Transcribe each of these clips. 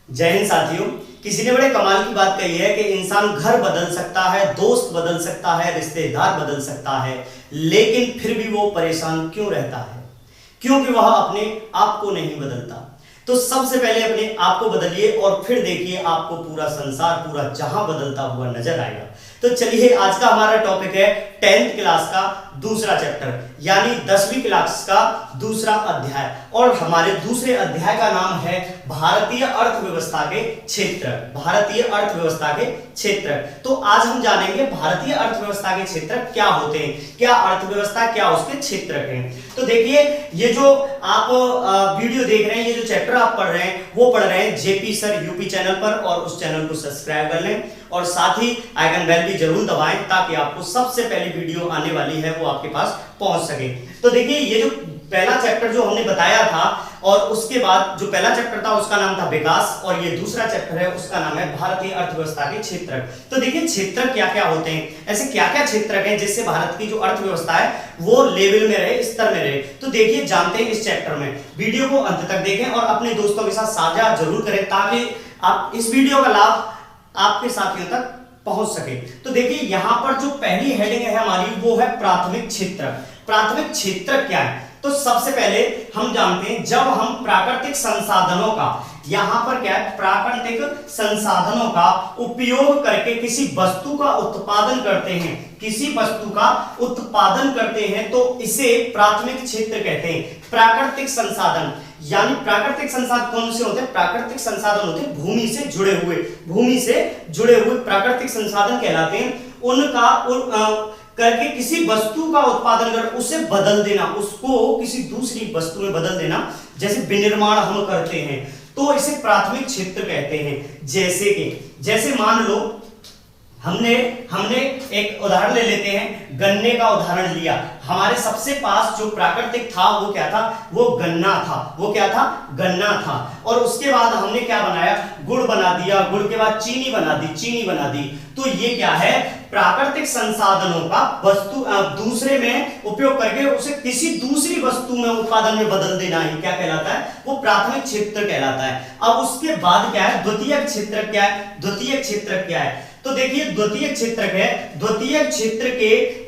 जय हिंद साथियों। किसी ने बड़े कमाल की बात कही है कि इंसान घर बदल सकता है, दोस्त बदल सकता है, रिश्तेदार बदल सकता है, लेकिन फिर भी वो परेशान क्यों रहता है? क्योंकि वह अपने आप को नहीं बदलता। तो सबसे पहले अपने आप को बदलिए और फिर देखिए आपको पूरा संसार, पूरा जहां बदलता हुआ नजर आएगा। तो चलिए, आज का हमारा टॉपिक है 10th क्लास का दूसरा चैप्टर, यानी 10वीं क्लास का दूसरा अध्याय। और हमारे दूसरे अध्याय का नाम है भारतीय अर्थव्यवस्था के क्षेत्र। भारतीय अर्थव्यवस्था के क्षेत्र। तो आज हम जानेंगे भारतीय अर्थव्यवस्था के क्षेत्र क्या होते हैं, क्या अर्थव्यवस्था, क्या उसके क्षेत्र हैं। तो देखिए, ये जो आप वीडियो देख रहे हैं, ये जो चैप्टर आप पढ़ रहे हैं, वो पढ़ रहे हैं जेपी सर यूपी चैनल पर, और उस चैनल को सब्सक्राइब कर लें और साथ ही आइकन बेल भी जरूर दबाएं ताकि आपको सबसे पहली वीडियो आने वाली है वो आपके पास पहुंच सके। तो देखिए, ये जो पहला चैप्टर जो हमने बताया था, और उसके बाद जो पहला चैप्टर था उसका नाम था विकास, और ये दूसरा चैप्टर है उसका नाम है भारतीय अर्थव्यवस्था के क्षेत्र। तो देखिए, क्षेत्र क्या क्या होते हैं, ऐसे क्या क्या क्षेत्र हैं जिससे भारत की जो अर्थव्यवस्था है वो लेवल में रहे, स्तर में रहे। तो देखिए, जानते हैं इस चैप्टर में। वीडियो को अंत तक देखें और अपने दोस्तों के साथ साझा जरूर करें ताकि आप इस वीडियो का लाभ आपके साथियों तक पहुंच सके। तो देखिए, यहां पर जो पहली हेडिंग है हमारी वो है प्राथमिक क्षेत्र। प्राथमिक क्षेत्र क्या है? तो सबसे पहले हम जानते हैं, जब हम प्राकृतिक संसाधनों का, यहां पर क्या है, प्राकृतिक संसाधनों का उपयोग करके किसी वस्तु का उत्पादन करते हैं, किसी वस्तु का उत्पादन करते हैं, तो इसे प्राथमिक क्षेत्र कहते हैं। प्राकृतिक संसाधन, यानी प्राकृतिक संसाधन कौन से होते हैं? प्राकृतिक संसाधन होते हैं भूमि से जुड़े हुए, भूमि से जुड़े हुए प्राकृतिक संसाधन कहलाते हैं। उनका करके किसी वस्तु का उत्पादन कर उसे बदल देना, उसको किसी दूसरी वस्तु में बदल देना, जैसे विनिर्माण हम करते हैं, तो इसे प्राथमिक क्षेत्र कहते हैं। जैसे मान लो हमने एक उदाहरण ले लेते हैं, गन्ने का उदाहरण लिया। हमारे सबसे पास जो प्राकृतिक था वो क्या था? वो गन्ना था। वो क्या था? गन्ना था। और उसके बाद हमने क्या बनाया? गुड़ बना दिया। गुड़ के बाद चीनी बना दी। तो ये क्या है? प्राकृतिक संसाधनों का वस्तु दूसरे में उपयोग करके उसे किसी दूसरी वस्तु में, उत्पादन में बदल देना ही क्या कहलाता है? वो प्राथमिक क्षेत्र कहलाता है। अब उसके बाद क्या है? द्वितीयक क्षेत्र क्या है? द्वितीयक क्षेत्र क्या है? तो देखिए, द्वितीयक क्षेत्र है, द्वितीयक क्षेत्र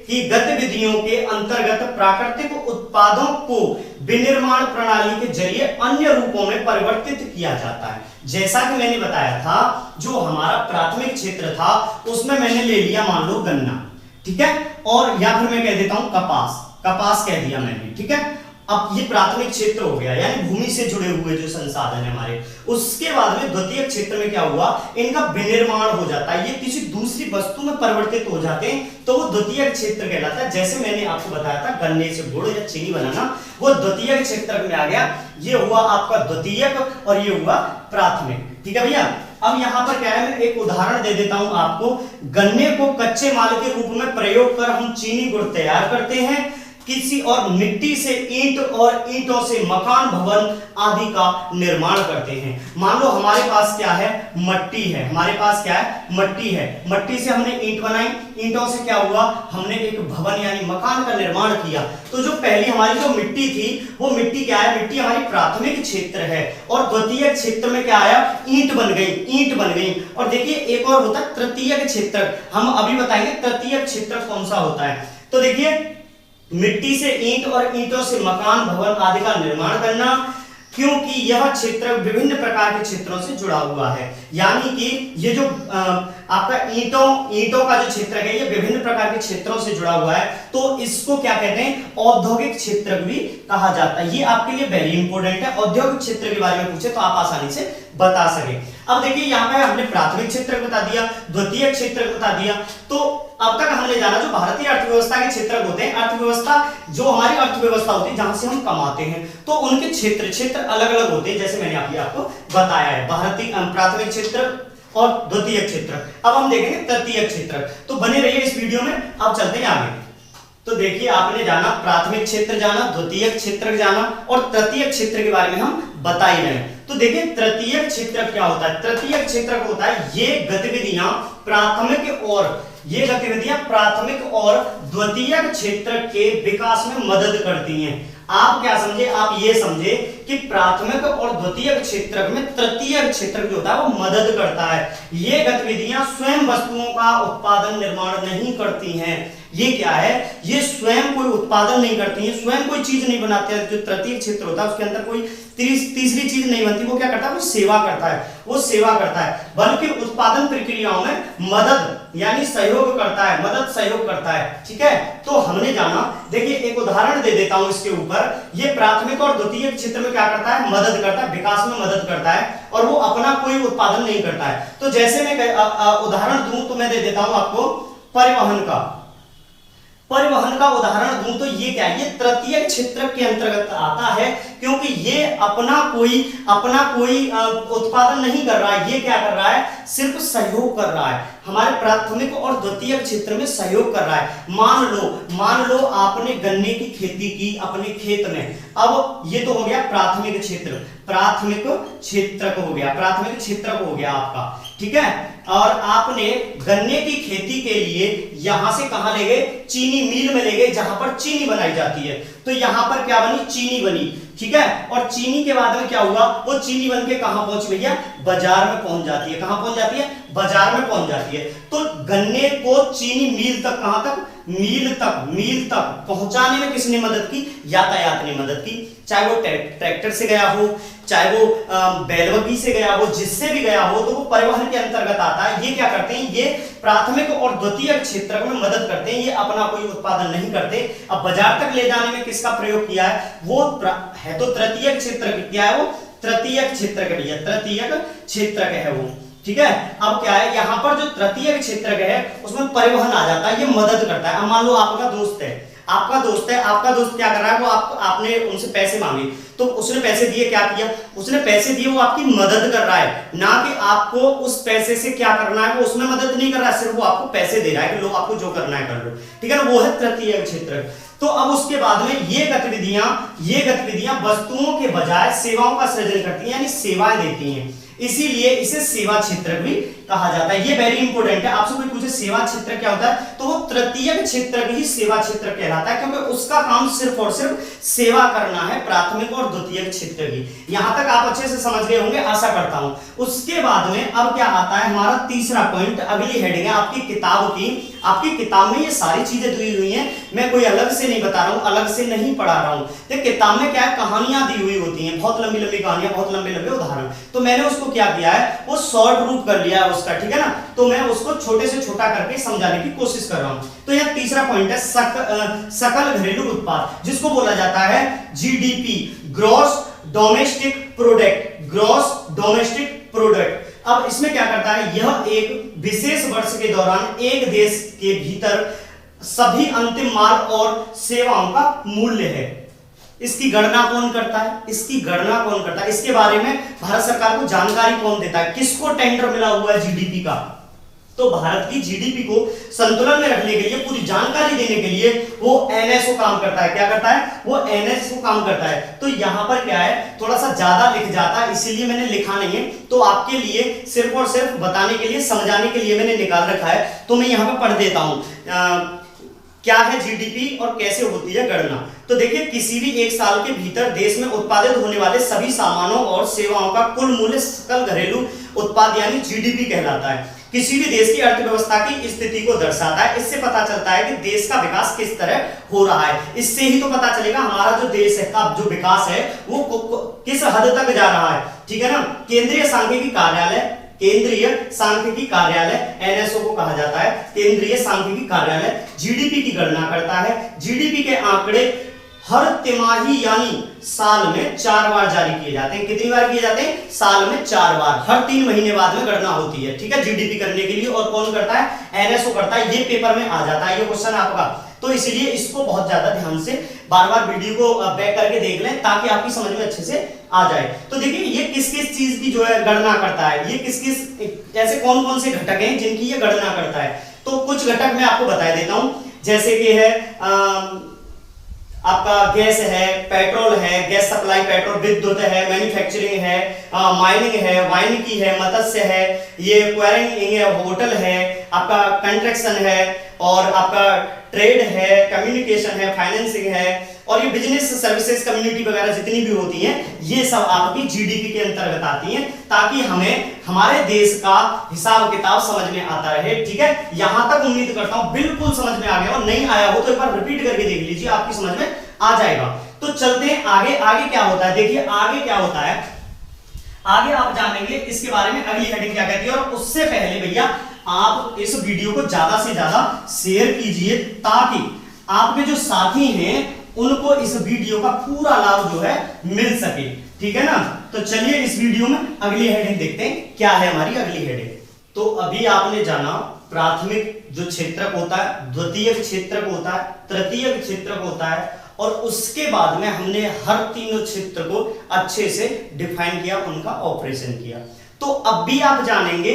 की गतिविधियों के अंतर्गत प्राकृतिक उत्पादों को विनिर्माण प्रणाली के जरिए अन्य रूपों में परिवर्तित किया जाता है। जैसा कि मैंने बताया था, जो हमारा प्राथमिक क्षेत्र था उसमें मैंने ले लिया मान लो गन्ना, ठीक है, और या फिर मैं कह देता हूं कपास कह दिया मैंने, ठीक है। अब ये प्राथमिक क्षेत्र हो गया, यानी भूमि से जुड़े हुए जो संसाधन है हमारे। उसके बाद में द्वितीयक क्षेत्र में क्या हुआ? इनका विनिर्माण हो जाता है, ये किसी दूसरी वस्तु में परिवर्तित हो जाते हैं, तो वो द्वितीयक क्षेत्र कहलाता है। जैसे मैंने आपको बताया था, गन्ने से गुड़ या चीनी बनाना, वो द्वितीयक क्षेत्र में आ गया। ये हुआ आपका द्वितीयक और ये हुआ प्राथमिक, ठीक है भैया। अब यहां पर क्या है, मैं एक उदाहरण दे देता हूं आपको। गन्ने को कच्चे माल के रूप में प्रयोग कर हम चीनी गुड़ तैयार करते हैं, किसी और मिट्टी से ईंट और ईंटों से मकान, भवन आदि का निर्माण करते हैं। मान लो हमारे पास क्या है? मट्टी है। हमारे पास क्या है? मट्टी है। मट्टी से हमने ईंट बनाई, ईंटों से क्या हुआ? हमने एक भवन यानी मकान का निर्माण किया। तो जो पहली हमारी जो मिट्टी थी, वो मिट्टी क्या है? मिट्टी हमारी प्राथमिक क्षेत्र है। और द्वितीयक क्षेत्र में क्या आया? ईंट बन गई। और देखिए, एक और होता है तृतीयक क्षेत्र। हम अभी बताएंगे तृतीयक क्षेत्र कौन सा होता है। तो देखिए, मिट्टी से ईंट और ईंटों से मकान, भवन आदि का निर्माण करना, क्योंकि यह क्षेत्र विभिन्न प्रकार के क्षेत्रों से जुड़ा हुआ है। यानी कि ये जो आपका ईंटों का जो क्षेत्र है, ये विभिन्न प्रकार के क्षेत्रों से जुड़ा हुआ है, तो इसको क्या कहते हैं? औद्योगिक क्षेत्र भी कहा जाता है। ये आपके लिए वेरी इंपॉर्टेंट है, औद्योगिक क्षेत्र के बारे में पूछे तो आप आसानी से बता सके। अब देखिए, यहाँ पे हमने प्राथमिक क्षेत्र बता दिया, द्वितीयक क्षेत्र बता दिया। तो अब तक हमने जाना जो भारतीय अर्थव्यवस्था के क्षेत्र होते हैं। अर्थव्यवस्था, जो हमारी अर्थव्यवस्था होती है जहां से हम कमाते हैं, तो उनके क्षेत्र अलग अलग होते हैं, जैसे मैंने आपको बताया है। भारतीय प्राथमिक क्षेत्र और द्वितीयक क्षेत्र। अब हम देखेंगे तृतीयक क्षेत्र, तो बने रहिए इस वीडियो में। अब चलते हैं आगे। तो देखिए, आपने जाना प्राथमिक क्षेत्र, जाना द्वितीयक क्षेत्र, जाना और तृतीयक क्षेत्र के बारे में हम बता ही रहे हैं। तो देखिए, तृतीयक क्षेत्र क्या होता है? तृतीयक क्षेत्र को होता है ये गतिविधियां प्राथमिक और द्वितीयक क्षेत्र के विकास में मदद करती हैं। आप क्या समझे, आप ये समझे कि प्राथमिक और द्वितीयक क्षेत्रक में तृतीयक क्षेत्रक जो होता है वो मदद करता है। ये गतिविधियां स्वयं वस्तुओं का उत्पादन निर्माण नहीं करती हैं। ये क्या है, ये स्वयं कोई उत्पादन नहीं करती है, स्वयं कोई चीज नहीं बनाते हैं। जो तृतीय क्षेत्र होता है उसके अंदर कोई तीसरी चीज नहीं बनती, वो क्या करता है, वो सेवा करता है, वो सेवा करता है, बल्कि उत्पादन प्रक्रियाओं में मदद यानी सहयोग करता है, मदद सहयोग करता है। ठीक है, तो हमने जाना, देखिए एक उदाहरण दे देता हूं इसके ऊपर। ये प्राथमिक और द्वितीय क्षेत्र में क्या करता है, मदद करता है, विकास में मदद करता है, और वो अपना कोई उत्पादन नहीं करता है। तो जैसे मैं उदाहरण दूं तो मैं दे देता हूं आपको परिवहन का उदाहरण दूं तो ये क्या है, ये तृतीय क्षेत्र के अंतर्गत आता है, क्योंकि ये अपना कोई उत्पादन नहीं कर रहा है। ये क्या कर रहा है, सिर्फ सहयोग कर रहा है, हमारे प्राथमिक और द्वितीय क्षेत्र में सहयोग कर रहा है। मान लो आपने गन्ने की खेती की अपने खेत में। अब ये तो हो गया प्राथमिक क्षेत्रक हो गया आपका। ठीक है, और आपने गन्ने की खेती के लिए यहां से कहां ले गए, चीनी मिल में ले गए, जहां पर चीनी बनाई जाती है। तो यहां पर क्या बनी, चीनी बनी। ठीक है, और चीनी के बाद में क्या हुआ, वो चीनी बन के कहां पहुंच भैया, बाजार में पहुंच जाती है। कहां पहुंच जाती है, बाजार में पहुंच जाती है। तो गन्ने को चीनी मिल तक, कहां तक, मील तक पहुंचाने में किसने मदद की, यातायात ने मदद की। चाहे वो ट्रैक्टर से गया हो, चाहे वो बैलवगी से गया हो, जिससे भी गया हो, तो वो परिवहन के अंतर्गत आता है। ये क्या करते हैं, ये प्राथमिक और द्वितीय क्षेत्र में मदद करते हैं, ये अपना कोई उत्पादन नहीं करते। अब बाजार तक ले जाने में किसका प्रयोग किया है, वो है तो तृतीय क्षेत्र, क्या है वो, तृतीय क्षेत्र का भैया, तृतीय क्षेत्र का है वो। ठीक है, अब क्या है, यहां पर जो तृतीय क्षेत्र का है उसमें परिवहन आ जाता है, ये मदद करता है। अब मान लो आपका दोस्त है, आपका दोस्त क्या कर रहा है, वो आपने उनसे पैसे मांगे, तो उसने पैसे दिए, क्या किया, उसने पैसे दिए, वो आपकी मदद कर रहा है, ना कि आपको उस पैसे से क्या करना है, वो उसमें मदद नहीं कर रहा है, सिर्फ वो आपको पैसे दे रहा है कि लो आपको जो करना है कर लो। ठीक है ना, वो है तृतीय क्षेत्र। तो अब उसके बाद में ये गतिविधियां वस्तुओं के बजाय सेवाओं का सृजन करती हैं, यानी सेवाएं देती हैं, इसीलिए इसे सेवा क्षेत्र भी कहा जाता है। ये वेरी इंपॉर्टेंट है, आपसे कोई पूछे सेवा क्षेत्र क्या होता है, तो वो तृतीय क्षेत्र ही सेवा क्षेत्र कहलाता है, क्योंकि उसका काम सिर्फ और सिर्फ सेवा करना है, प्राथमिक और द्वितीय क्षेत्र की। यहां तक आप अच्छे से समझ गए होंगे, आशा करता हूं। उसके बाद में अब क्या आता है, हमारा तीसरा पॉइंट, अगली हेडिंग है आपकी किताब की। आपकी किताब में ये सारी चीजें दी हुई हैं, मैं कोई अलग से नहीं बता रहा हूं, अलग से नहीं पढ़ा रहा हूं। तो किताब में क्या है, कहानियां दी हुई होती हैं, बहुत लंबी लंबी कहानियां, बहुत लंबे लंबे उदाहरण। तो मैंने उसको क्या किया है, वो शॉर्ट रूप कर लिया है उसका। ठीक है ना, तो मैं उसको छोटे से छोटा करके समझाने की कोशिश कर रहा हूं। तो यह तीसरा पॉइंट है सकल घरेलू उत्पाद, जिसको बोला जाता है जीडीपी, ग्रॉस डोमेस्टिक प्रोडक्ट। अब इसमें क्या करता है, यह एक विशेष वर्ष के दौरान एक देश के भीतर सभी अंतिम माल और सेवाओं का मूल्य है। इसकी गणना कौन करता है, इसके बारे में भारत सरकार को जानकारी कौन देता है, किसको टेंडर मिला हुआ है जीडीपी का। तो भारत की जीडीपी को संतुलन में रखने के लिए, पूरी जानकारी देने के लिए वो एनएसओ काम करता है। क्या करता है, वो एनएसओ काम करता है। तो यहां पर क्या है, थोड़ा सा ज्यादा लिख जाता है, इसीलिए मैंने लिखा नहीं है। तो आपके लिए सिर्फ और सिर्फ बताने के लिए, समझाने के लिए मैंने निकाल रखा है। तो मैं यहां पर पढ़ देता हूं क्या है जीडीपी और कैसे होती है गणना। तो देखिए, किसी भी एक साल के भीतर देश में उत्पादित होने वाले सभी सामानों और सेवाओं का कुल मूल्य सकल घरेलू उत्पाद यानी जीडीपी कहलाता है। किसी भी देश की अर्थव्यवस्था की स्थिति को दर्शाता है। इससे पता चलता है कि देश का विकास किस तरह हो रहा है। इससे ही तो पता चलेगा हमारा जो देश है का जो विकास है वो किस हद तक जा रहा है। ठीक है ना, केंद्रीय सांख्यिकी कार्यालय एनएसओ को कहा जाता है, केंद्रीय सांख्यिकी कार्यालय जीडीपी की गणना करता है। जीडीपी के आंकड़े हर तिमाही यानी साल में 4 बार जारी किए जाते हैं। कितनी बार किए जाते हैं, साल में 4 बार, हर 3 महीने बाद में गणना होती है। ठीक है, जीडीपी करने के लिए, और कौन करता है, एनएसओ करता है। ये पेपर में आ जाता है ये क्वेश्चन आपका, तो इसलिए इसको बहुत ज्यादा ध्यान से बार बार वीडियो को बैक करके देख लें ताकि आपकी समझ में अच्छे से आ जाए। तो देखिए, ये किस किस चीज की जो है गणना करता है, ये किस किस ऐसे कौन कौन से घटक हैं जिनकी ये गणना करता है। तो कुछ घटक मैं आपको बता देता हूं, जैसे कि है आपका गैस है, पेट्रोल है, गैस सप्लाई, पेट्रोल, विद्युत है, मैन्युफैक्चरिंग है, माइनिंग है, वानिकी है, मत्स्य है, ये क्वारंटाइन है, होटल है, आपका कंस्ट्रक्शन है, और आपका ट्रेड है, कम्युनिकेशन है, फाइनेंसिंग है, और ये बिजनेस सर्विसेज कम्युनिटी वगैरह जितनी भी होती हैं, ये सब आपकी जीडीपी के अंतर्गत आती हैं, ताकि हमें हमारे देश का हिसाब किताब समझ में आता रहे। ठीक है, यहां तक उम्मीद करता हूं बिल्कुल समझ में आ गया, और नहीं आया हो तो एक बार रिपीट करके देख लीजिए, आपकी समझ में आ जाएगा। तो चलते हैं आगे। आगे क्या होता है, देखिए आगे क्या होता है, आगे आप जानेंगे इसके बारे में, अगली हेडिंग क्या कहती है। और उससे पहले भैया आप इस वीडियो को ज्यादा से ज्यादा शेयर कीजिए, ताकि आपके जो साथी हैं उनको इस वीडियो का पूरा लाभ जो है मिल सके। ठीक है ना, तो चलिए इस वीडियो में अगली हेडिंग देखते हैं, क्या है हमारी अगली हेडिंग। तो अभी आपने जाना प्राथमिक जो क्षेत्रक होता है, द्वितीयक क्षेत्रक होता है, तृतीयक क्षेत्रक होता है, और उसके बाद में हमने हर तीनों क्षेत्र को अच्छे से डिफाइन किया, उनका ऑपरेशन किया। तो अब भी आप जानेंगे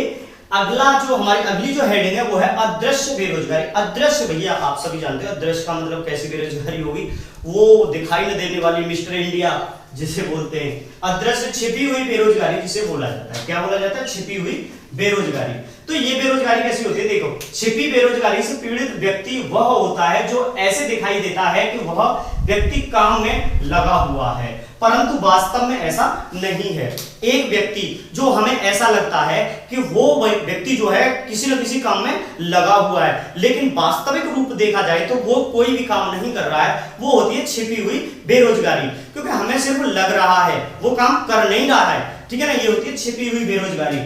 अगला जो हमारी अगली जो हेडिंग है वो है अदृश्य बेरोजगारी। अदृश्य भैया आप सभी जानते हैं, अदृश्य का मतलब कैसी बेरोजगारी होगी, वो दिखाई न देने वाली मिस्टर इंडिया जिसे बोलते हैं, अदृश्य छिपी हुई बेरोजगारी जिसे बोला जाता है। क्या बोला जाता है, छिपी हुई बेरोजगारी। तो ये बेरोजगारी कैसी होती है, देखो छिपी बेरोजगारी से पीड़ित व्यक्ति वह होता है जो ऐसे दिखाई देता है कि वह व्यक्ति काम में लगा हुआ है, परंतु वास्तव में ऐसा नहीं है। एक व्यक्ति जो हमें ऐसा लगता है कि वो व्यक्ति जो है किसी न किसी काम में लगा हुआ है, लेकिन वास्तविक रूप देखा जाए तो वो कोई भी काम नहीं कर रहा है, वो होती है छिपी हुई बेरोजगारी, क्योंकि हमें सिर्फ लग रहा है, वो काम कर नहीं रहा है। ठीक है ना, ये होती है छिपी हुई बेरोजगारी।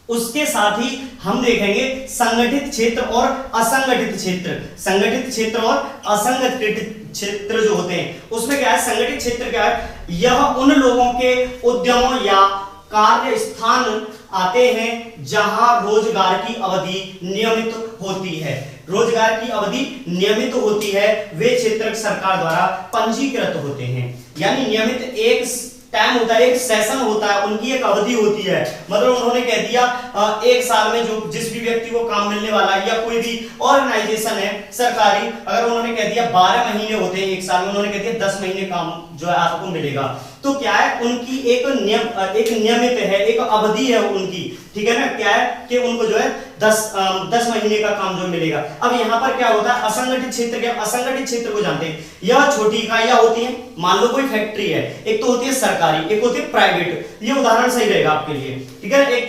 उसके साथ ही हम देखेंगे संगठित क्षेत्र और असंगठित क्षेत्र। संगठित क्षेत्र और असंगठित क्षेत्र जो होते हैं, उसमें क्या है, संगठित क्षेत्र क्या है, यह उन लोगों के उद्यमों या कार्य स्थान आते हैं जहां रोजगार की अवधि नियमित होती है। रोजगार की अवधि नियमित होती है, वे क्षेत्र सरकार द्वारा पंजीकृत होते हैं। यानी नियमित एक टाइम होता है, एक सेशन होता है, उनकी एक अवधि होती है। मतलब उन्होंने कह दिया एक साल में जो जिस भी व्यक्ति को काम मिलने वाला है, या कोई भी ऑर्गेनाइजेशन है सरकारी, अगर उन्होंने कह दिया 12 महीने होते हैं एक साल में, उन्होंने कह दिया 10 महीने काम जो है आपको मिलेगा, तो क्या है, उनकी एक नियमित है, एक अवधि है उनकी। ठीक है ना, क्या है कि उनको जो है 10 महीने का काम जो मिलेगा। अब यहाँ पर क्या होता है, असंगठित क्षेत्र। क्या असंगठित क्षेत्र को जानते हैं, यह छोटी इकाइयां होती हैं। मान लो कोई फैक्ट्री है, एक तो होती है सरकारी, एक होती है प्राइवेट। ये उदाहरण सही रहेगा आपके लिए। ठीक है, एक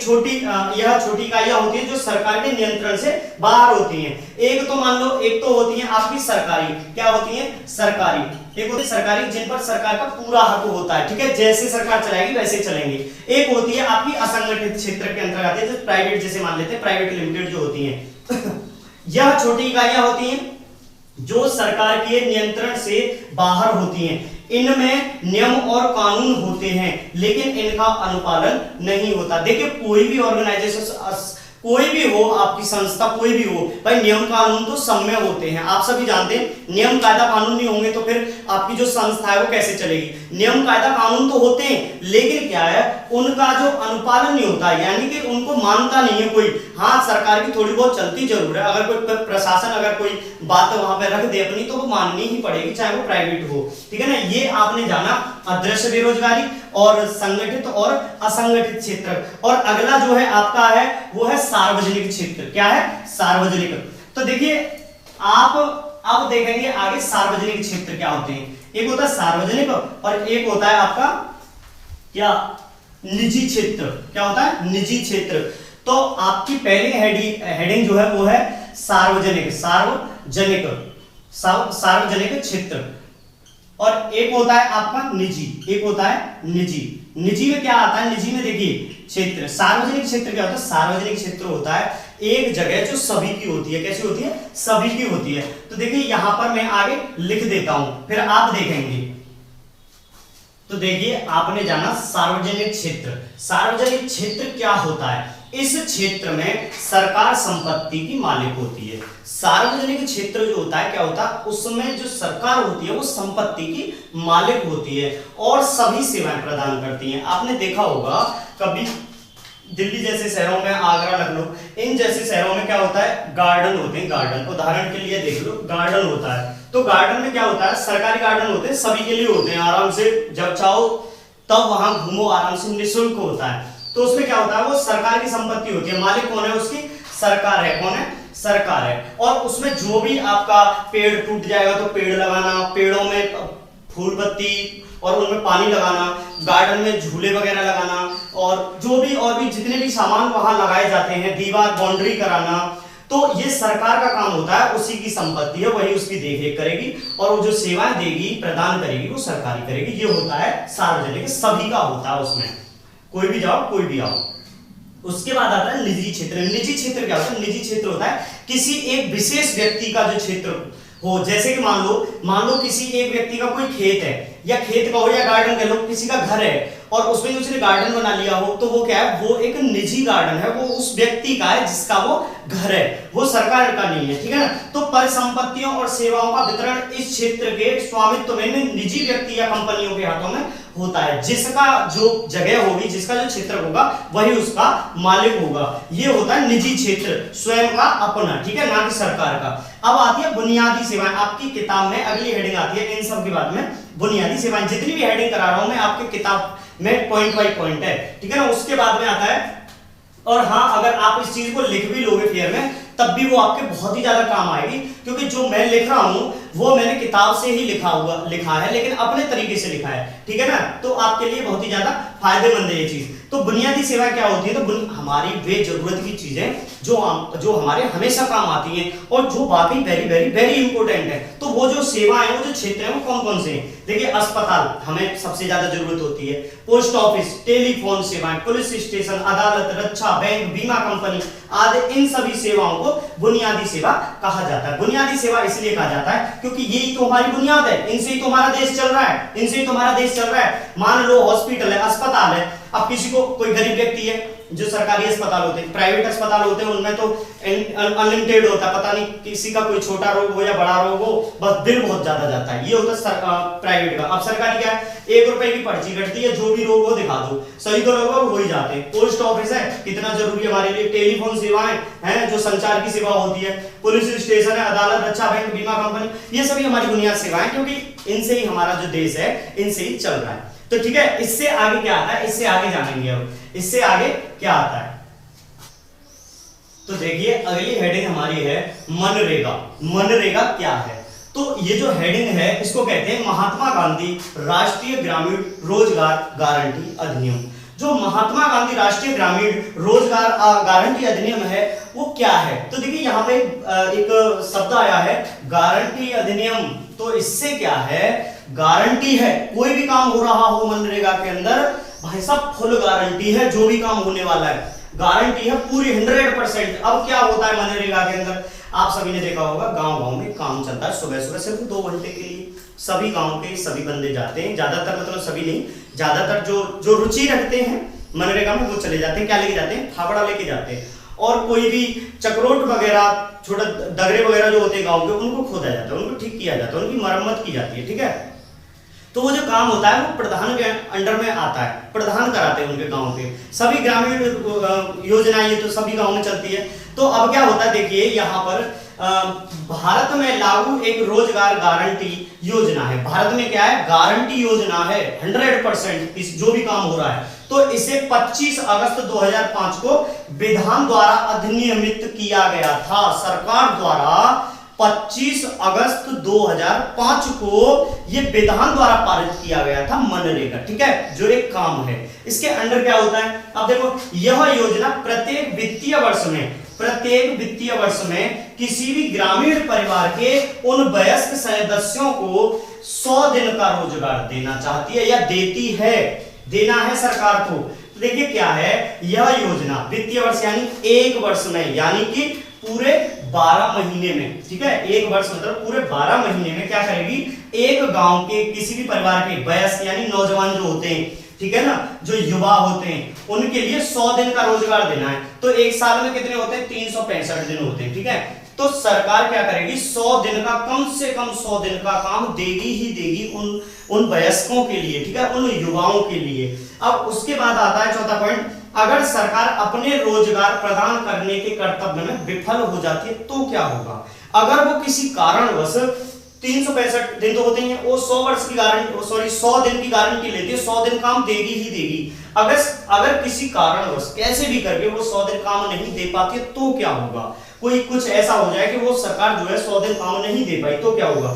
यह छोटी इकाइयां होती है जो सरकार के नियंत्रण से बाहर होती हैं। एक तो मान लो, एक तो होती है आपकी सरकारी, क्या होती है, सरकारी। एक होती है सरकारी जिन पर सरकार का पूरा हक होता है। ठीक है, जैसे सरकार चलाएगी वैसे चलेंगे। एक होती है आपकी असंगठित क्षेत्र के अंतर्गत आती है, प्राइवेट जैसे मान लेते हैं, प्राइवेट लिमिटेड जो होती हैं। यह छोटी इकाइयां होती हैं जो सरकार के नियंत्रण से बाहर होती हैं। इनमें नियम और कानून होते हैं, लेकिन इनका अनुपालन नहीं होता। देखिए कोई भी ऑर्गेनाइजेशन, कोई भी हो, आपकी संस्था कोई भी हो, भाई नियम कानून तो सब में होते हैं। आप सभी जानते हैं नियम कायदा कानून नहीं होंगे तो फिर आपकी जो संस्था है वो कैसे चलेगी। नियम कायदा कानून तो होते हैं, लेकिन क्या है, उनका जो अनुपालन नहीं होता, यानी कि उनको मानता नहीं है कोई। हाँ, सरकार की थोड़ी बहुत चलती जरूर है, अगर कोई प्रशासन अगर कोई बात वहां पे रख दे अपनी, तो वो माननी ही पड़ेगी, चाहे वो प्राइवेट हो। ठीक है ना, ये आपने जाना अदृश्य बेरोजगारी और संगठित और असंगठित क्षेत्र। और अगला जो है आपका है वो है सार्वजनिक क्षेत्र। क्या है, सार्वजनिक। तो देखिए आप अब देखेंगे आगे सार्वजनिक क्षेत्र क्या होते हैं। एक होता है सार्वजनिक और एक होता है आपका क्या, निजी क्षेत्र। क्या होता है, निजी क्षेत्र। तो आपकी पहली हेडिंग जो है वो है सार्वजनिक, सार्वजनिक क्षेत्र। और एक होता है आपका निजी, एक होता है निजी। निजी में क्या आता है, निजी में देखिए क्षेत्र। सार्वजनिक क्षेत्र क्या होता है, सार्वजनिक क्षेत्र होता है एक जगह जो सभी की होती है। कैसी होती है, सभी की होती है। तो देखिए यहां पर मैं आगे लिख देता हूं, फिर आप देखेंगे। तो देखिए आपने जाना सार्वजनिक क्षेत्र। सार्वजनिक क्षेत्र क्या होता है, इस क्षेत्र में सरकार संपत्ति की मालिक होती है। सार्वजनिक क्षेत्र जो होता है क्या होता है, उसमें जो सरकार होती है वो संपत्ति की मालिक होती है और सभी सेवाएं प्रदान करती हैं। आपने देखा होगा कभी दिल्ली जैसे शहरों में, आगरा, लखनऊ, इन जैसे शहरों में क्या होता है, गार्डन होते हैं। गार्डन उदाहरण के लिए देख लो, गार्डन होता है। तो गार्डन में क्या होता है, सरकारी गार्डन होते हैं, सभी के लिए होते हैं, आराम से जब चाहो तब वहां घूमो, आराम से निःशुल्क होता है। तो उसमें क्या होता है, वो सरकार की संपत्ति होती है। मालिक कौन है उसकी, सरकार है। कौन है, सरकार है। और उसमें जो भी आपका पेड़ टूट जाएगा तो पेड़ लगाना, पेड़ों में फूल पत्ती और उनमें पानी लगाना, गार्डन में झूले वगैरह लगाना, और जो भी और भी जितने भी सामान वहां लगाए जाते हैं, दीवार बाउंड्री कराना, तो ये सरकार का काम होता है, उसी की संपत्ति है, वही उसकी देखरेख करेगी और वो जो सेवाएं देगी, प्रदान करेगी, वो सरकारी करेगी। ये होता है सार्वजनिक, सभी का होता है, उसमें कोई भी जाओ कोई भी आओ। उसके बाद आता है निजी क्षेत्र। निजी क्षेत्र क्या होता है? निजी क्षेत्र होता है किसी एक विशेष व्यक्ति का जो क्षेत्र हो, जैसे कि मान लो किसी एक व्यक्ति का कोई खेत है, या खेत का हो या गार्डन कह लो, किसी का घर है और उसमें उसने गार्डन बना लिया हो, तो वो क्या है? वो एक निजी गार्डन है, वो उस व्यक्ति का है जिसका वो घर है, वो सरकार का नहीं है, ठीक है ना। तो परिसंपत्तियों और सेवाओं का वितरण इस क्षेत्र के स्वामित्व में निजी व्यक्ति या कंपनियों के हाथों में होता है। जिसका जो जगह होगी, जिसका जो क्षेत्र होगा, वही उसका मालिक होगा। ये होता है निजी क्षेत्र, स्वयं का अपना, ठीक है, ना कि सरकार का। अब आती है बुनियादी सेवाएं। आपकी किताब में अगली हेडिंग आती है इन सब के बाद में बुनियादी सेवाएं। जितनी भी हेडिंग करा रहा हूं मैं आपके किताब में पॉइंट बाय पॉइंट है, ठीक है ना। उसके बाद में आता है, और हाँ, अगर आप इस चीज को लिख भी लोगे फेयर में, तब भी वो आपके बहुत ही ज्यादा काम आएगी, क्योंकि जो मैं लिख रहा हूं वो मैंने किताब से ही लिखा है, लेकिन अपने तरीके से लिखा है, ठीक है ना। तो आपके लिए बहुत ही ज्यादा फायदेमंद है ये चीज। तो बुनियादी सेवाएं क्या होती है? तो हमारी वे जरूरत की चीजें जो हमारे हमेशा काम आती हैं और जो वाकई वेरी वेरी वेरी इंपॉर्टेंट है। तो वो जो सेवाएं, वो जो क्षेत्र है, वो कौन कौन से हैं? देखिए, अस्पताल हमें सबसे ज्यादा जरूरत होती है, पोस्ट ऑफिस, टेलीफोन सेवाएं, पुलिस स्टेशन, अदालत, रक्षा, बैंक, बीमा कंपनी आदि, इन सभी सेवाओं को बुनियादी सेवा कहा जाता है। बुनियादी सेवा इसलिए कहा जाता है क्योंकि यही तो हमारी बुनियाद है, इनसे ही तो हमारा देश चल रहा है, इनसे ही तो हमारा देश चल रहा है। मान लो हॉस्पिटल है, अस्पताल है, अब किसी को, कोई गरीब व्यक्ति है, जो सरकारी अस्पताल होते हैं, प्राइवेट अस्पताल होते हैं, उनमें तो अनलिमिटेड होता है, पता नहीं किसी का कोई छोटा रोग हो या बड़ा रोग हो, बस बिल बहुत ज्यादा जाता है, ये होता है प्राइवेट का। अब सरकारी क्या है? 1 रुपए की पर्ची कटती है, जो भी रोग हो दिखा दो, सही तो लोग हो ही जाते हैं। पोस्ट ऑफिस है, कितना जरूरी है हमारे लिए, टेलीफोन सेवाएं हैं, जो संचार की सेवा होती है, पुलिस स्टेशन है, अदालत, रक्षा, बैंक, बीमा कंपनी, ये सभी हमारी बुनियाद सेवाएं, क्योंकि इनसे ही हमारा जो देश है, इनसे ही चल रहा है। तो ठीक है, इससे आगे क्या आता है, इससे आगे जानेंगे। अब इससे आगे क्या आता है, तो देखिए अगली हेडिंग हमारी है मनरेगा। मनरेगा क्या है? तो ये जो हेडिंग है, इसको कहते हैं महात्मा गांधी राष्ट्रीय ग्रामीण रोजगार गारंटी अधिनियम। जो महात्मा गांधी राष्ट्रीय ग्रामीण रोजगार गारंटी अधिनियम है, वो क्या है? तो देखिए यहाँ पे एक शब्द आया है, गारंटी अधिनियम। तो इससे क्या है? गारंटी है, कोई भी काम हो रहा हो मनरेगा के अंदर, भाई साहब फुल गारंटी है, जो भी काम होने वाला है गारंटी है पूरी 100%। अब क्या होता है मनरेगा के अंदर, आप सभी ने देखा होगा, गांव-गांव में काम चलता है, सुबह सुबह सिर्फ 2 घंटे के लिए सभी गांव के सभी बंदे जाते हैं, ज्यादातर, मतलब सभी नहीं, ज्यादातर जो रुचि रखते हैं मनरेगा में, वो चले जाते हैं। क्या लेके जाते हैं? फावड़ा लेके जाते हैं, और कोई भी चक्रोट वगैरह, छोटा डगरे वगैरह जो होते हैं गांव के, उनको खोदा जाता है, उनको ठीक किया जाता है, उनकी मरम्मत की जाती है, ठीक है। तो वो जो काम होता है वो प्रधान के अंडर में आता है, प्रधान कराते हैं उनके गांव के। सभी ग्रामीण योजनाएं ये तो सभी गांव में चलती है। तो अब क्या होता है, देखिए यहाँ पर भारत में लागू एक रोजगार गारंटी योजना है। भारत में क्या है? गारंटी योजना है 100%, इस जो भी काम हो रहा है। तो इसे 25 अगस्त 2005 को विधान द्वारा अधिनियमित किया गया था, सरकार द्वारा 25 अगस्त 2005 को ये विधान द्वारा पारित किया गया था मनरेगा, ठीक है, जो एक काम है। इसके अंडर क्या होता है? अब देखो, यह योजना प्रत्येक वित्तीय वर्ष में किसी भी ग्रामीण परिवार के उन वयस्क सदस्यों को 100 दिन का रोजगार देना चाहती है या देती है, देना है सरकार को। तो देखिए क्या है यह योजना, वित्तीय वर्ष यानी 1 वर्ष में, यानी कि पूरे 12 महीने में, ठीक है, 1 वर्ष मतलब पूरे 12 महीने में क्या करेगी? एक गांव के किसी भी परिवार के वयस्क यानी नौजवान जो होते हैं, ठीक है ना, जो युवा होते हैं, उनके लिए 100 दिन का रोजगार देना है। तो एक साल में कितने होते हैं? 365 दिन होते हैं, ठीक है। तो सरकार क्या करेगी? 100 दिन का, कम से कम 100 दिन का काम देगी ही देगी उन वयस्कों के लिए, ठीक है, उन युवाओं के लिए। अब उसके बाद आता है चौथा पॉइंट, अगर सरकार अपने रोजगार प्रदान करने के कर्तव्य में विफल हो जाती है तो क्या होगा? अगर वो किसी कारणवश 365 दिन तो होते ही हैं, वो 100 वर्ष की गारंटी, सॉरी 100 दिन की गारंटी लेती है, 100 दिन काम देगी ही देगी। अगर किसी कारणवश कैसे भी करके वो 100 दिन काम नहीं दे पाती है तो क्या होगा, कोई कुछ ऐसा हो जाए कि वो सरकार जो है 100 दिन काम नहीं दे पाई तो क्या होगा,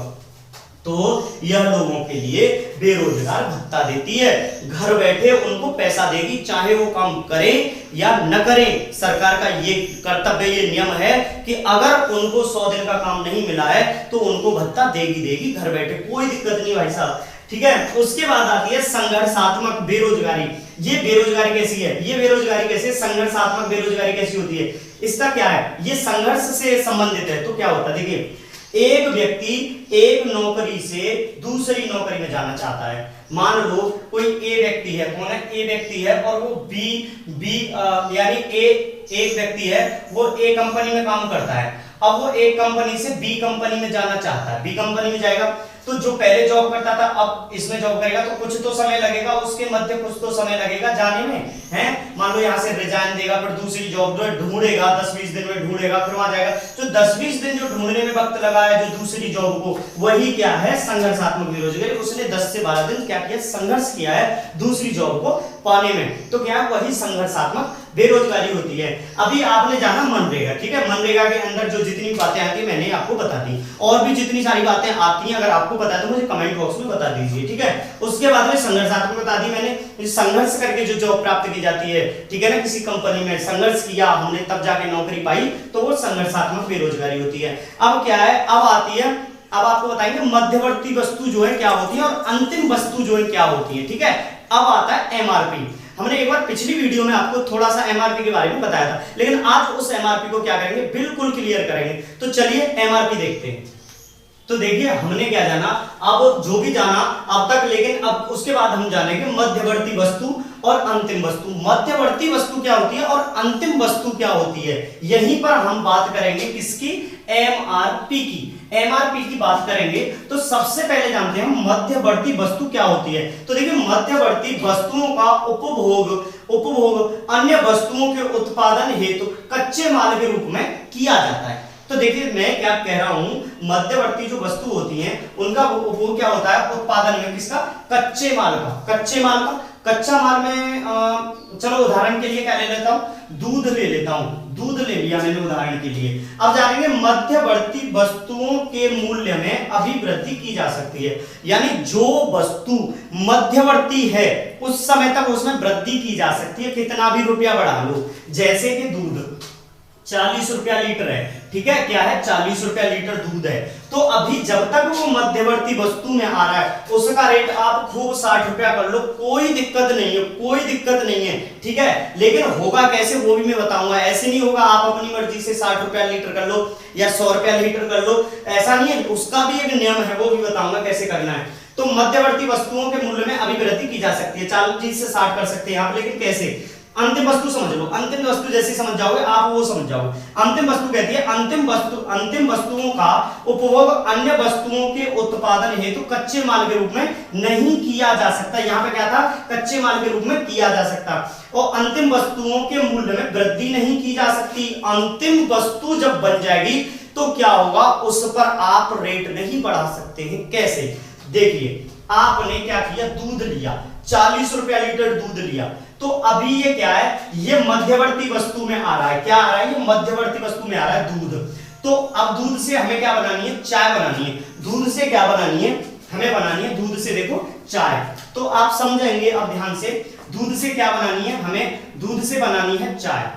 तो यह लोगों के लिए बेरोजगार भत्ता देती है, घर बैठे उनको पैसा देगी, चाहे वो काम करें या न करें। सरकार का ये कर्तव्य, ये नियम है कि अगर उनको 100 दिन का काम नहीं मिला है तो उनको भत्ता देगी घर बैठे, कोई दिक्कत नहीं भाई साहब, ठीक है। उसके बाद आती है संघर्षात्मक बेरोजगारी। ये बेरोजगारी कैसी है, ये बेरोजगारी कैसे, संघर्षात्मक बेरोजगारी कैसी होती है, इसका क्या है, ये संघर्ष से संबंधित है। तो क्या होता है, देखिए एक व्यक्ति एक नौकरी से दूसरी नौकरी में जाना चाहता है। मान लो कोई ए व्यक्ति है, कौन है, ए व्यक्ति है, और वो बी यानी एक व्यक्ति है, वो ए कंपनी में काम करता है। अब वो एक कंपनी से बी कंपनी में जाना चाहता है, बी कंपनी में जाएगा तो जो पहले जॉब करता था अब इसमें जॉब करेगा तो कुछ तो समय लगेगा, उसके मध्य कुछ तो समय लगेगा जाने में, है। मान लो यहाँ से रिजाइन देगा, फिर दूसरी जॉब ढूंढेगा, 10-20 दिन में ढूंढेगा, फिर वहां जाएगा। जो 10-20 दिन जो ढूंढने में वक्त लगा है जो दूसरी जॉब को, वही क्या है, संघर्षात्मक बेरोजगारी। उसने 10 से 12 दिन क्या किया, संघर्ष किया है दूसरी जॉब को पाने में, तो क्या वही संघर्षात्मक बेरोजगारी होती है। अभी आपने जाना मनरेगा, ठीक है, मनरेगा के अंदर जो जितनी बातें आती है मैंने आपको बता दी, और भी जितनी सारी बातें आती हैं अगर आपको पता है तो मुझे कमेंट बॉक्स में बता दीजिए, ठीक है। उसके बाद में संघर्षात्मक बता दी मैंने, संघर्ष करके जो जॉब प्राप्त की जाती है, ठीक है ना, किसी कंपनी में संघर्ष किया हमने तब जाके नौकरी पाई, तो वो संघर्षात्मक बेरोजगारी होती है। अब क्या है, अब आती है, अब आपको बताएंगे मध्यवर्ती वस्तु जो है क्या होती है और अंतिम वस्तु जो है क्या होती है, ठीक है। अब आता है एमआरपी। हमने एक बार पिछली वीडियो में आपको थोड़ा सा एमआरपी के बारे में बताया था, लेकिन आज उस एमआरपी को क्या करेंगे, बिल्कुल क्लियर करेंगे। तो चलिए एमआरपी देखते हैं। तो देखिए हमने क्या जाना, अब जो भी जाना अब तक, लेकिन अब उसके बाद हम जानेंगे मध्यवर्ती वस्तु और अंतिम वस्तु। मध्यवर्ती वस्तु क्या होती है और अंतिम वस्तु क्या होती है, यहीं पर हम बात करेंगे किसकी, एमआरपी की। एमआरपी की बात करेंगे तो सबसे पहले जानते हैं मध्यवर्ती वस्तु क्या होती है। तो देखिए मध्यवर्ती वस्तुओं का उपभोग अन्य वस्तुओं के उत्पादन हेतु कच्चे माल के रूप में किया जाता है। तो देखिए मैं क्या कह रहा हूं, मध्यवर्ती जो वस्तु होती हैं उनका उपभोग क्या होता है, उत्पादन में किसका, कच्चे माल का। कच्चे माल का, कच्चा माल में चलो उदाहरण के लिए क्या ले लेता हूं, दूध ले लेता हूं, दूध ले लिया मैंने उदाहरण के लिए। अब जानेंगे मध्यवर्ती वस्तुओं के मूल्य में अभिवृद्धि की जा सकती है, यानी जो वस्तु मध्यवर्ती है उस समय तक उसमें वृद्धि की जा सकती है, कितना भी रुपया बढ़ा लो। जैसे कि दूध 40 रुपया लीटर है, ठीक है, क्या है, 40 रुपया लीटर दूध है। तो अभी जब तक वो मध्यवर्ती वस्तु में आ रहा है उसका रेट आप खूब 60 रुपया कर लो, कोई दिक्कत नहीं है, कोई दिक्कत नहीं है, ठीक है। लेकिन होगा कैसे वो भी मैं बताऊंगा। ऐसे नहीं होगा आप अपनी मर्जी से 60 रुपया लीटर कर लो या 100 रुपया लीटर कर लो, ऐसा नहीं है। उसका भी एक नियम है, वो भी बताऊंगा कैसे करना है। तो मध्यवर्ती वस्तुओं के मूल्य में अभिवृद्धि की जा सकती है, 40 से 60 कर सकते हैं आप, लेकिन कैसे, अंतिम वस्तु समझ लो। अंतिम वस्तु जैसे समझ जाओगे आप वो समझ जाओगे। अंतिम वस्तु कहती है अंतिम वस्तुओं का उपभोग अन्य वस्तुओं के उत्पादन हेतु कच्चे माल के रूप में नहीं किया जा सकता। यहाँ पे क्या था, कच्चे माल के रूप में किया जा सकता। और अंतिम वस्तुओं के मूल्य में वृद्धि नहीं की जा सकती। अंतिम वस्तु जब बन जाएगी तो क्या होगा, उस पर आप रेट नहीं बढ़ा सकते हैं। कैसे, देखिए आपने क्या किया, दूध लिया, 40 रुपया लीटर दूध लिया, तो अभी ये क्या है, ये मध्यवर्ती वस्तु में आ रहा है। क्या आ रहा है, ये मध्यवर्ती वस्तु में आ रहा है दूध। तो अब दूध से हमें क्या बनानी है, चाय बनानी है। दूध से क्या बनानी है, हमें बनानी है दूध से देखो चाय। तो आप समझेंगे अब ध्यान से, दूध से क्या बनानी है, हमें दूध से बनानी है चाय,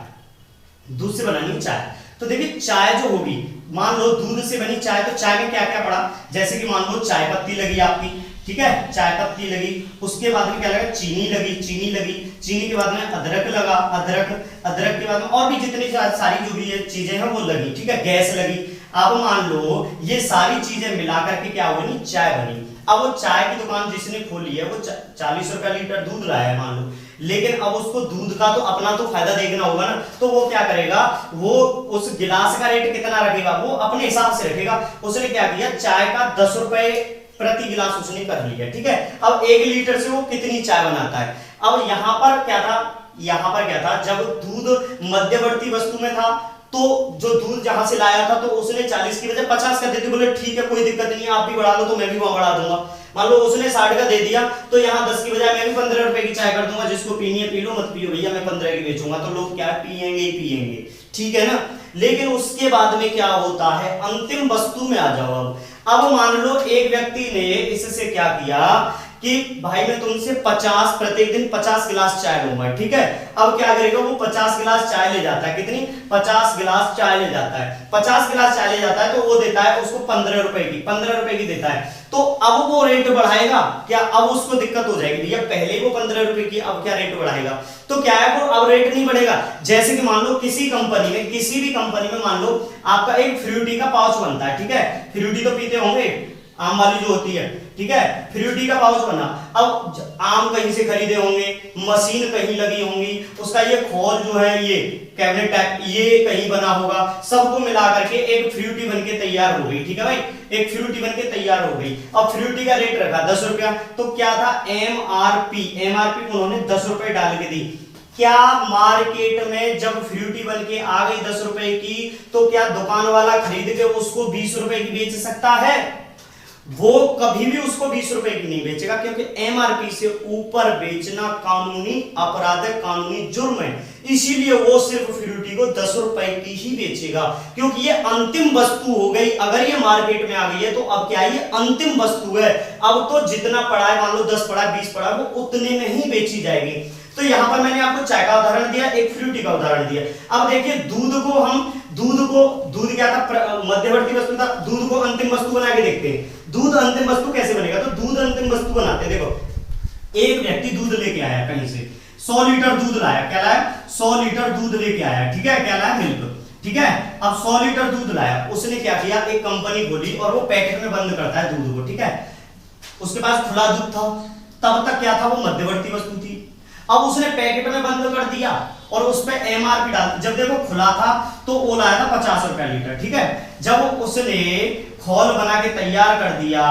दूध से बनानी है चाय। तो देखिए चाय जो होगी, मान लो दूध से बनी चाय, तो चाय में क्या क्या पड़ा, जैसे कि मान लो चाय पत्ती लगी आपकी, ठीक है, चाय पत्ती लगी, उसके बाद में क्या लगा, चीनी लगी, चीनी के बाद में अदरक लगा, अदरक के बाद में और भी जितनी सारी जो भी ये चीजें हैं वो लगी, ठीक है, गैस लगी। अब मान लो ये सारी चीजें मिला करके क्या बनी, चाय बनी। अब वो चाय की दुकान जिसने खोली है वो 40 रुपया लीटर दूध लाया है मान लो, लेकिन अब उसको दूध का तो अपना तो फायदा देखना होगा ना, तो वो क्या करेगा, वो उस गिलास का रेट कितना रखेगा, वो अपने हिसाब से रखेगा। उसने क्या किया, चाय का 10 रुपए प्रति गिलास उसने कर लिया, ठीक है। अब 1 लीटर से वो कितनी चाय बनाता है। अब यहाँ पर क्या था, जब दूध मध्यवर्ती वस्तु में था तो जो दूध जहां से लाया था तो उसने 40 की बजाय 50 का दे दिया, बोले ठीक है कोई दिक्कत नहीं है, आप भी बढ़ा लो तो मैं भी वहां बढ़ा दूंगा। मान लो उसने 60 का दे दिया तो यहाँ 10 की बजाय मैं भी 15 रुपए की चाय कर दूंगा, जिसको पीनी है पी लो, मत पियो भैया, मैं 15 की बेचूंगा, तो लोग क्या पियेंगे ही पियेंगे, ठीक है ना। लेकिन उसके बाद में क्या होता है, अंतिम वस्तु में आ जाओ। अब मान लो एक व्यक्ति ने इससे क्या किया कि भाई मैं तुमसे 50 प्रत्येक दिन 50 गिलास चाय लूंगा, ठीक है। अब क्या करेगा, वो 50 गिलास चाय ले जाता है, कितनी 50 गिलास चाय ले जाता है, 50 गिलास चाय ले जाता है, तो वो देता है उसको 15 रुपए की, 15 रुपए की देता है। तो अब वो रेट बढ़ाएगा क्या, अब उसको दिक्कत हो जाएगी, भैया पहले वो 15 रुपए की, अब क्या रेट बढ़ाएगा, तो क्या है वो अब रेट नहीं बढ़ेगा। जैसे कि मान लो किसी कंपनी में, किसी भी कंपनी में मान लो आपका एक फ्रूटी का पाउच बनता है, ठीक है, फ्रूटी तो पीते होंगे, आम वाली जो होती है, ठीक है, फ्रूटी का पाउच बना। अब आम कहीं से खरीदे होंगे, मशीन कहीं लगी होंगी, उसका ये खोल जो है, ये कैबिनेट टाइप ये कहीं बना होगा, सबको मिला करके एक फ्रूटी बनके तैयार हो गई, ठीक है भाई, एक फ्रूटी बनके तैयार हो गई। अब फ्रूटी का रेट रखा 10 रुपया, तो क्या था एमआरपी, एमआरपी उन्होंने 10 रुपए डाल के दी। क्या मार्केट में जब फ्रूटी बनके आ गई 10 रुपए की, तो क्या दुकान वाला खरीद के उसको 20 रुपए की बेच सकता है? वो कभी भी उसको 20 रुपए की नहीं बेचेगा, क्योंकि एमआरपी से ऊपर बेचना कानूनी अपराध है, कानूनी जुर्म है। इसीलिए वो सिर्फ फ्रूटी को 10 रुपए की ही बेचेगा, क्योंकि ये अंतिम वस्तु हो गई। अगर ये मार्केट में आ गई है तो अब क्या है, ये अंतिम वस्तु है। अब तो जितना पड़ा है, मान लो 10 पड़ा है, 20 पड़ा है, वो उतने में ही बेची जाएगी। तो यहां पर मैंने आपको चाय का उदाहरण दिया, एक फ्रूटी का उदाहरण दिया। अब देखिए दूध क्या था, मध्यवर्ती वस्तु था, दूध को अंतिम वस्तु बना के देखते हैं। दूध अंतिम वस्तु कैसे बनेगा, तो दूध अंतिम वस्तु बनाते हैं। देखो एक व्यक्ति दूध लेके आया कहीं से, 100 लीटर दूध लाया, क्या लाया 100 लीटर दूध लेके आया, ठीक है, क्या लाया मिल्क, ठीक है। अब 100 लीटर दूध लाया, उसने क्या किया, एक कंपनी खोली और वो पैकेट में बंद करता है दूध को, ठीक है। उसके पास खुला दूध था, तब तक क्या था, वो मध्यवर्ती वस्तु थी। अब उसने पैकेट में बंद कर दिया और उस पे एमआरपी डाल, जब देखो खुला था तो वो लाया था 50 रुपया लीटर, ठीक है। जब उसने खोल बना के तैयार कर दिया,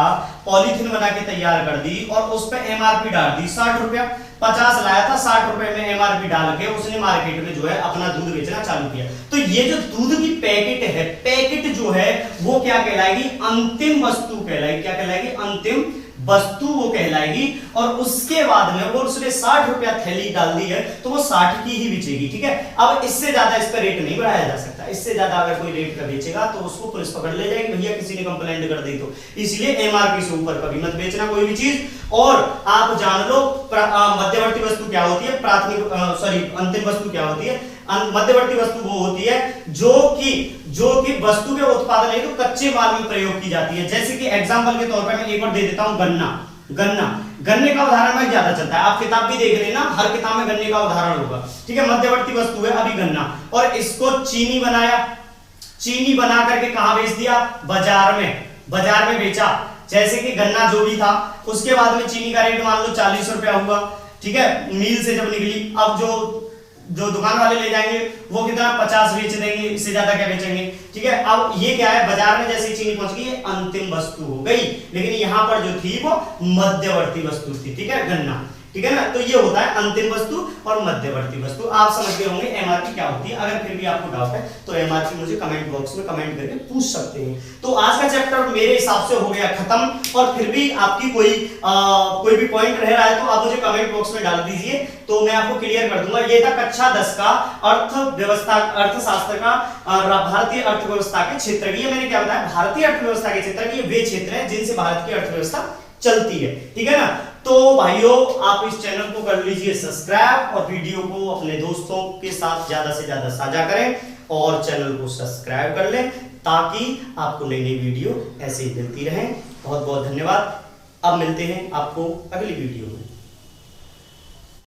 पॉलीथीन बना के तैयार कर दी और उस पे एमआरपी डाल दी 60 रुपया, 50 लाया था, 60 रुपए में एमआरपी डाल के उसने मार्केट में जो है अपना दूध बेचना चालू किया। तो ये जो दूध की पैकेट है, पैकेट जो है वो क्या कहलाएगी, अंतिम वस्तु कहलाएगी। क्या कहलाएगी, अंतिम वस्तु वो कहलाएगी। और उसके बाद में वो उसने 60 रुपया थैली डाल दी है तो वो 60 की ही बेचेगी, ठीक है। अब इससे ज्यादा इस पर रेट नहीं बढ़ाया जा सकता, इससे ज्यादा अगर कोई रेट का बेचेगा तो उसको पुलिस पकड़ ले जाएगी, भैया किसी ने कंप्लेंट कर दी तो। इसलिए एमआरपी से ऊपर कभी मत बेचना कोई भी चीज। और आप जान लो मध्यवर्ती वस्तु क्या होती है, अंतिम वस्तु क्या होती है। मध्यवर्ती वस्तु वो होती है जो कि वस्तु के उत्पादन है तो कच्चे माल में प्रयोग की जाती है। जैसे कि एग्जांपल के तौर पर मैं एक और दे देता हूं, गन्ने का उदाहरण में ज्यादा चलता है, आप किताब भी देख लेना, हर किताब में गन्ने का उदाहरण होगा, ठीक है। मध्यवर्ती वस्तु है अभी गन्ना, और इसको चीनी बनाया, चीनी बना करके कहां बेच दिया, बाजार में बेचा। जैसे कि गन्ना जो भी था, उसके बाद में चीनी का रेट मान लो 40 रुपया हुआ, ठीक है, मिल से जब निकली। अब जो दुकान वाले ले जाएंगे वो कितना 50 बेच देंगे, इससे ज्यादा क्या बेचेंगे, ठीक है। अब ये क्या है, बाजार में जैसे चीनी पहुंच गई, ये अंतिम वस्तु हो गई, लेकिन यहां पर जो थी वो मध्यवर्ती वस्तु थी, ठीक है, गन्ना, ठीक है ना। तो ये होता है अंतिम वस्तु और मध्यवर्ती वस्तु। आप समझ गए होंगे एमआरपी क्या होती है। अगर फिर भी आपको डाउट है तो एमआरपी मुझे कमेंट बॉक्स में कमेंट करके पूछ सकते हैं। तो आज का चैप्टर मेरे हिसाब से हो गया खत्म। और फिर भी आपकी कोई भी पॉइंट रह रहा है तो आप मुझे कमेंट बॉक्स में डाल दीजिए, तो मैं आपको क्लियर कर दूंगा। ये था कक्षा 10 का अर्थशास्त्र का भारतीय अर्थव्यवस्था के क्षेत्र की। मैंने क्या बताया, भारतीय अर्थव्यवस्था के क्षेत्र की, वे क्षेत्र है जिनसे भारत की अर्थव्यवस्था चलती है, ठीक है ना। तो भाइयों आप इस चैनल को कर लीजिए सब्सक्राइब और वीडियो को अपने दोस्तों के साथ ज्यादा से ज्यादा साझा करें और चैनल को सब्सक्राइब कर लें, ताकि आपको नई नई वीडियो ऐसे ही मिलती रहे। बहुत बहुत धन्यवाद। अब मिलते हैं आपको अगली वीडियो में।